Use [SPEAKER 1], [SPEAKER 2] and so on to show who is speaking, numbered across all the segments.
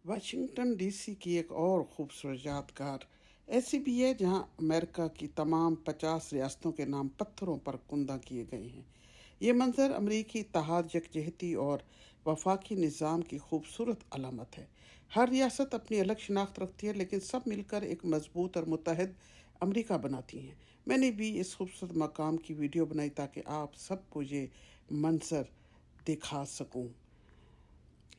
[SPEAKER 1] Washington DC की एक और खूबसूरत यादगार ऐसी भी है जहां अमेरिका की तमाम 50 रियासतों के नाम पत्थरों पर कुंदा किए गए हैं। ये मंजर अमरीकी इत्तेहाद, यकजहती और वफाकी निज़ाम की खूबसूरत अलामत है। हर रियासत अपनी अलग शनाख्त रखती है, लेकिन सब मिलकर एक मजबूत और मुत्तहद अमरीका बनाती हैं। मैंने भी इस खूबसूरत मकाम की वीडियो बनाई ताकि आप सबको ये मंजर दिखा सकूं।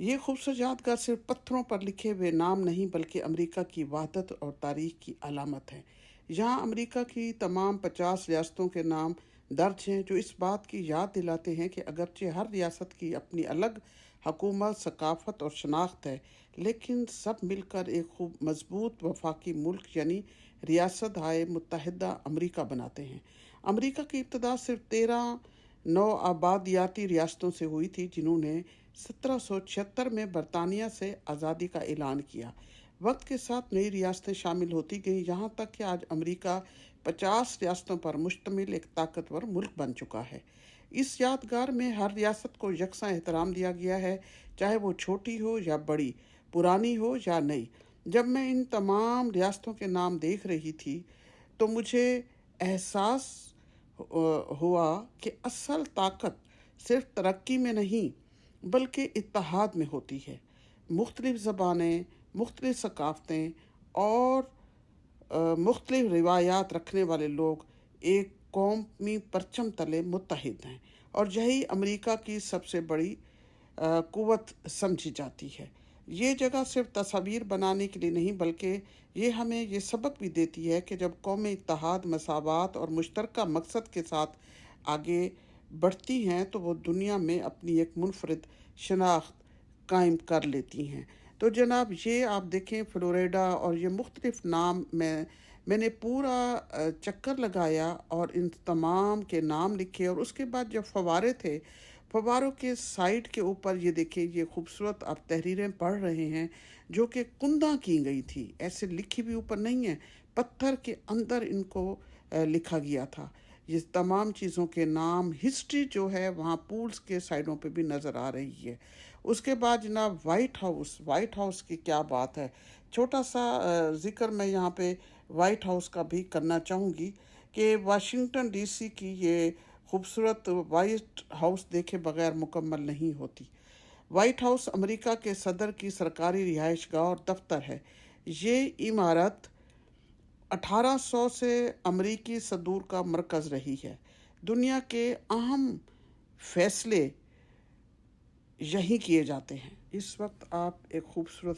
[SPEAKER 1] ये खूबसूरत यादगार सिर्फ पत्थरों पर लिखे हुए नाम नहीं, बल्कि अमेरिका की वहदत और तारीख की अलामत है। यहाँ अमेरिका की तमाम 50 रियासतों के नाम दर्ज हैं, जो इस बात की याद दिलाते हैं कि अगरचे हर रियासत की अपनी अलग हकूमत, सकाफत और शनाख्त है, लेकिन सब मिलकर एक खूब मजबूत वफाकी मुल्क यानी रियासत हाय मुत्तहिदा अमेरिका बनाते हैं। अमेरिका की इब्तदा सिर्फ 13 नौ आबादियाती रियासतों से हुई थी, जिन्होंने 1776 में बरतानिया से आज़ादी का ऐलान किया। वक्त के साथ नई रियासतें शामिल होती गईं, यहाँ तक कि आज अमेरिका 50 रियासतों पर मुश्तमिल एक ताकतवर मुल्क बन चुका है। इस यादगार में हर रियासत को यकसा एहतराम दिया गया है, चाहे वो छोटी हो या बड़ी, पुरानी हो या नई। जब मैं इन तमाम रियासतों के नाम देख रही थी, तो मुझे एहसास हुआ कि असल ताकत सिर्फ तरक्की में नहीं, बल्कि इत्तेहाद में होती है। मुख्तलिफ ज़बानें, मुख्तलिफ सकाफ़तें और मुख्तलिफ रिवायात रखने वाले लोग एक कौमी परचम तले मुत्तहिद हैं, और यही अमेरिका की सबसे बड़ी क़ुव्वत समझी जाती है। ये जगह सिर्फ तस्वीर बनाने के लिए नहीं, बल्कि ये हमें ये सबक भी देती है कि जब कौमें इत्तेहाद, मसावत और मुश्तरका मकसद के साथ आगे बढ़ती हैं, तो वो दुनिया में अपनी एक मुनफरिद शनाख्त कायम कर लेती हैं। तो जनाब, ये आप देखें फ्लोरिडा और ये मुख्तलिफ नाम मैंने पूरा चक्कर लगाया और इन तमाम के नाम लिखे, और उसके बाद जब फव्वारे थे, फव्वारों के साइड के ऊपर ये देखिए, ये खूबसूरत आप तहरीरें पढ़ रहे हैं जो कि कुंदा की गई थी, ऐसे लिखी भी ऊपर नहीं है, पत्थर के अंदर इनको लिखा गया था। ये तमाम चीज़ों के नाम, हिस्ट्री जो है वहाँ पूल्स के साइडों पे भी नज़र आ रही है। उसके बाद जनाब वाइट हाउस की क्या बात है। छोटा सा ज़िक्र मैं यहाँ पे वाइट हाउस का भी करना चाहूँगी कि वाशिंगटन डीसी की ये खूबसूरत वाइट हाउस देखे बगैर मुकम्मल नहीं होती। वाइट हाउस अमेरिका के सदर की सरकारी रिहाइशगाह और दफ्तर है। ये इमारत 1800 से अमरीकी सदूर का मरकज़ रही है। दुनिया के अहम फैसले यहीं किए जाते हैं। इस वक्त आप एक खूबसूरत